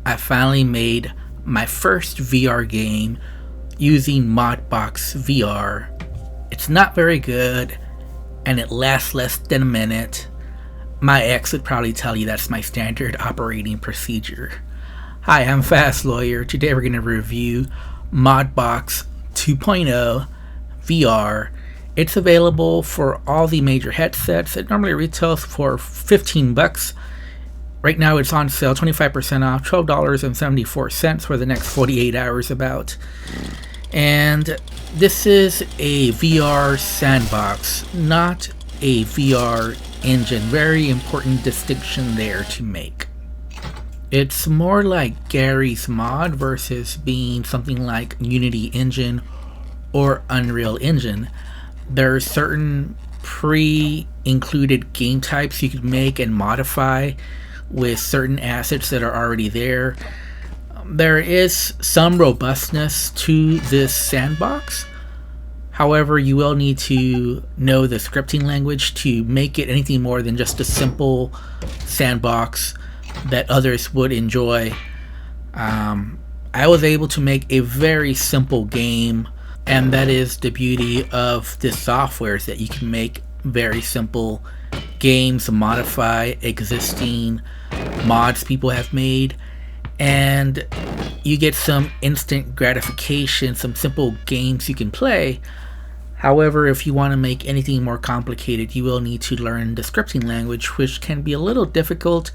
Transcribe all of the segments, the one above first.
I finally made my first VR game using Modbox VR. It's not very good and it lasts less than a minute. My ex would probably tell you that's my standard operating procedure. Hi, I'm Fast Lawyer. Today we're going to review Modbox 2.0 VR. It's available for all the major headsets. It normally retails for $15. Right now it's on sale, 25% off, $12.74 for the next 48 hours about. And this is a VR sandbox, not a VR engine. Very important distinction there to make. It's more like Gary's Mod versus being something like Unity Engine or Unreal Engine. There are certain pre-included game types you could make and modify with certain assets that are already there. There is some robustness to this sandbox. However, you will need to know the scripting language to make it anything more than just a simple sandbox that others would enjoy. I was able to make a very simple game, and that is the beauty of this software, is that you can make very simple games, modify existing mods people have made, and you get some instant gratification, some simple games you can play. However, if you want to make anything more complicated, you will need to learn the scripting language, which can be a little difficult,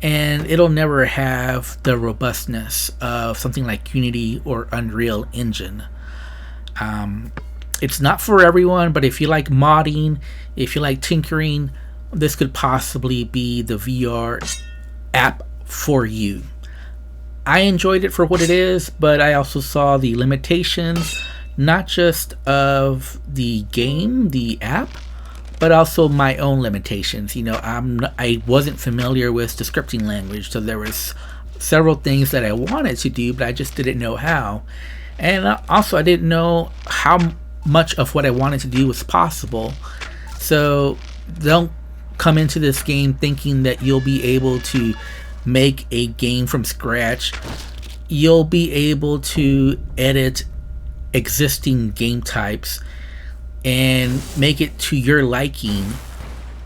and it'll never have the robustness of something like Unity or Unreal Engine. It's not for everyone, but if you like modding, if you like tinkering, this could possibly be the VR app for you. I enjoyed it for what it is, but I also saw the limitations, not just of the game, the app, but also my own limitations. I wasn't familiar with the scripting language, so there was several things that I wanted to do, but I just didn't know how. And also I didn't know how much of what I wanted to do was possible. So don't come into this game thinking that you'll be able to make a game from scratch. You'll be able to edit existing game types and make it to your liking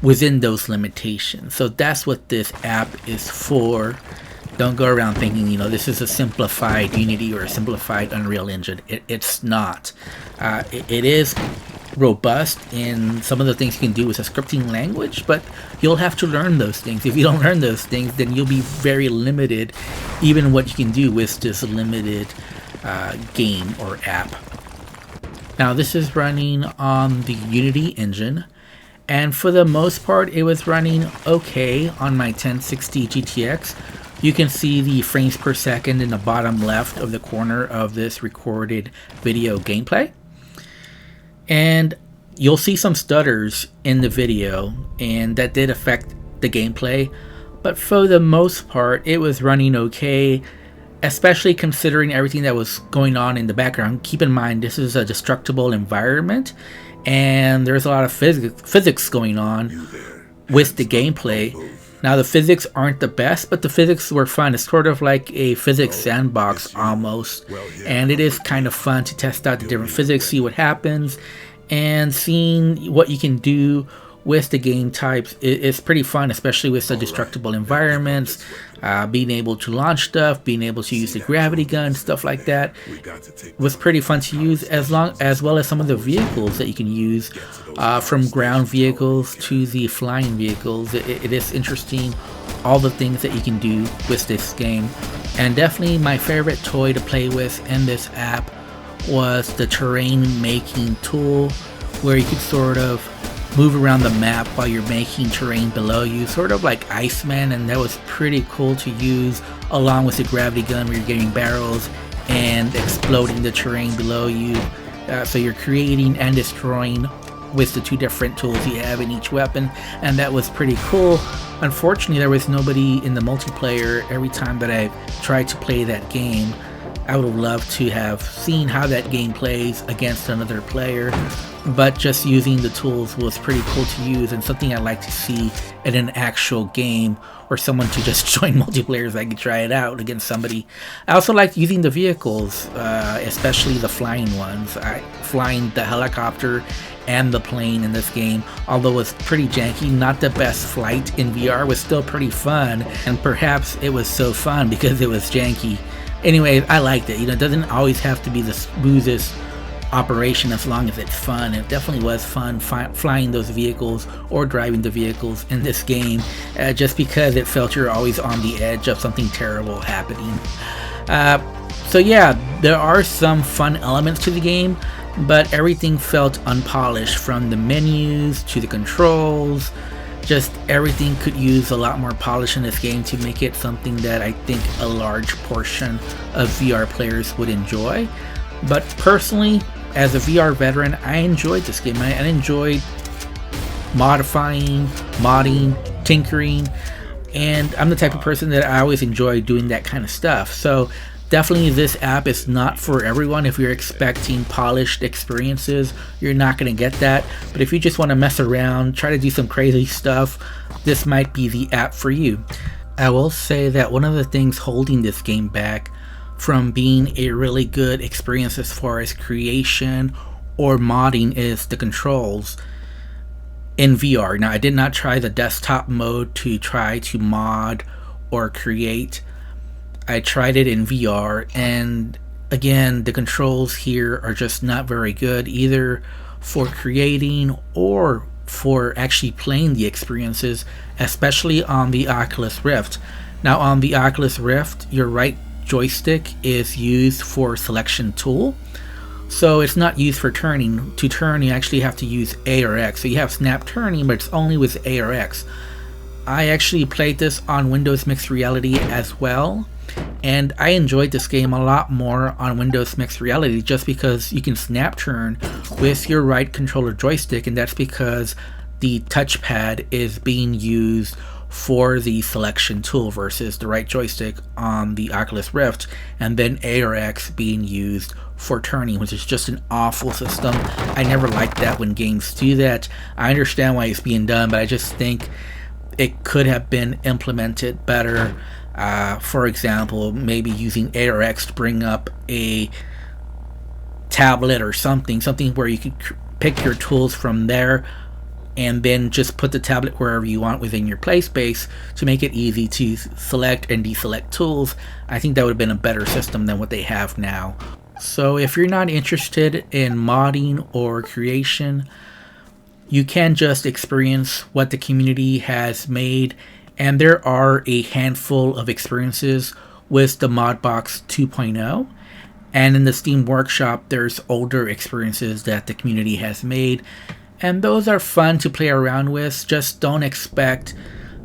within those limitations. So that's what this app is for. Don't go around thinking, this is a simplified Unity or a simplified Unreal Engine. It's not. It is robust in some of the things you can do with a scripting language, but you'll have to learn those things. If you don't learn those things, then you'll be very limited even what you can do with this limited game or app. Now this is running on the Unity engine, and for the most part it was running okay on my 1060 GTX. You can see the frames per second in the bottom left of the corner of this recorded video gameplay. And you'll see some stutters in the video, and that did affect the gameplay. But for the most part, it was running okay, especially considering everything that was going on in the background. Keep in mind, this is a destructible environment, and there's a lot of physics going on with the gameplay. Now the physics aren't the best, but the physics were fun. It's sort of like a physics sandbox almost, and it is kind of fun to test out the different physics, see what happens, and seeing what you can do with the game types. It's pretty fun, especially with the destructible environments, being able to launch stuff, being able to use the gravity gun, stuff like that was pretty fun to use, as well as some of the vehicles that you can use, from ground vehicles to the flying vehicles. It is interesting, all the things that you can do with this game. And definitely my favorite toy to play with in this app was the terrain making tool, where you could sort of move around the map while you're making terrain below you, sort of like Iceman, and that was pretty cool to use along with the gravity gun, where you're getting barrels and exploding the terrain below you. So you're creating and destroying with the two different tools you have in each weapon, and that was pretty cool. Unfortunately, there was nobody in the multiplayer every time that I tried to play that game. I would have loved to have seen how that game plays against another player, but just using the tools was pretty cool to use, and something I'd like to see in an actual game, or someone to just join multiplayer so I could try it out against somebody. I also like using the vehicles, especially the flying ones. Flying the helicopter and the plane in this game, although it was pretty janky, not the best flight in VR, was still pretty fun, and perhaps it was so fun because it was janky. Anyway, I liked it. It doesn't always have to be the smoothest operation as long as it's fun. It definitely was fun flying those vehicles or driving the vehicles in this game, just because it felt you're always on the edge of something terrible happening. So yeah, there are some fun elements to the game, but everything felt unpolished, from the menus to the controls. Just everything could use a lot more polish in this game to make it something that I think a large portion of VR players would enjoy. But personally, as a VR veteran, I enjoyed this game. I enjoyed modifying, modding, tinkering, and I'm the type of person that I always enjoy doing that kind of stuff. So definitely this app is not for everyone. If you're expecting polished experiences, you're not going to get that. But if you just want to mess around, try to do some crazy stuff, this might be the app for you. I will say that one of the things holding this game back from being a really good experience as far as creation or modding is the controls in VR. Now, I did not try the desktop mode to try to mod or create. I tried it in VR, and again, the controls here are just not very good, either for creating or for actually playing the experiences, especially on the Oculus Rift. Now, on the Oculus Rift, your right joystick is used for selection tool, so it's not used for turning. To turn, you actually have to use A or X. So you have snap turning, but it's only with A or X. I actually played this on Windows Mixed Reality as well, and I enjoyed this game a lot more on Windows Mixed Reality, just because you can snap turn with your right controller joystick, and that's because the touchpad is being used for the selection tool versus the right joystick on the Oculus Rift, and then A or X being used for turning, which is just an awful system. I never liked that when games do that. I understand why it's being done, but I just think it could have been implemented better. For example, maybe using A or X to bring up a tablet or something where you could pick your tools from there, and then just put the tablet wherever you want within your play space to make it easy to select and deselect tools. I think that would have been a better system than what they have now. So if you're not interested in modding or creation, you can just experience what the community has made, and there are a handful of experiences with the Modbox 2.0. And in the Steam Workshop, there's older experiences that the community has made, and those are fun to play around with. Just don't expect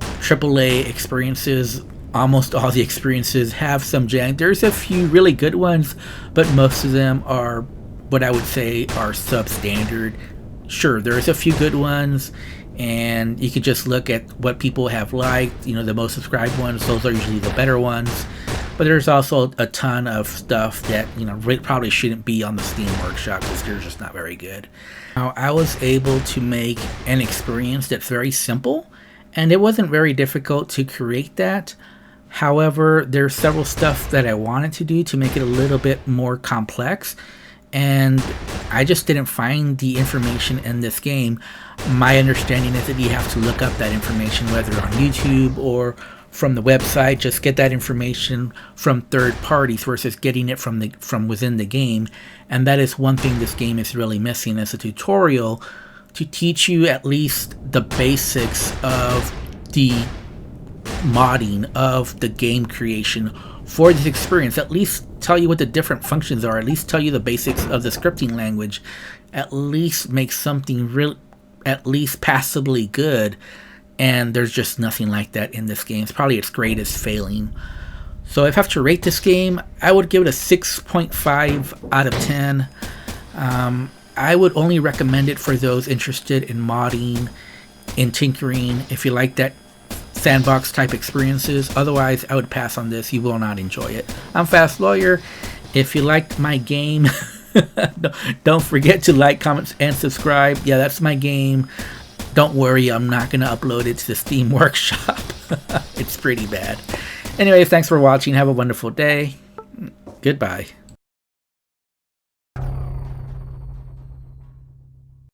AAA experiences. Almost all the experiences have some jank. There's a few really good ones, but most of them are what I would say are substandard. Sure, there's a few good ones, and you can just look at what people have liked. The most subscribed ones, those are usually the better ones. But there's also a ton of stuff that probably shouldn't be on the Steam Workshop because they're just not very good. Now, I was able to make an experience that's very simple, and it wasn't very difficult to create that. However, there's several stuff that I wanted to do to make it a little bit more complex, and I just didn't find the information in this game. My understanding is that you have to look up that information, whether on YouTube or from the website. Just get that information from third parties versus getting it from within the game. And that is one thing this game is really missing, is a tutorial to teach you at least the basics of the modding, of the game creation for this experience. At least tell you what the different functions are, at least tell you the basics of the scripting language, at least make something real, at least passably good. And there's just nothing like that in this game. It's probably its greatest failing. So if I have to rate this game, I would give it a 6.5 out of 10. I would only recommend it for those interested in modding, in tinkering, if you like that sandbox type experiences. Otherwise, I would pass on this. You will not enjoy it. I'm Fast Lawyer. If you liked my game, Don't forget to like, comment, and subscribe. Yeah, that's my game. Don't worry, I'm not going to upload it to the Steam Workshop. It's pretty bad. Anyways, thanks for watching. Have a wonderful day. Goodbye.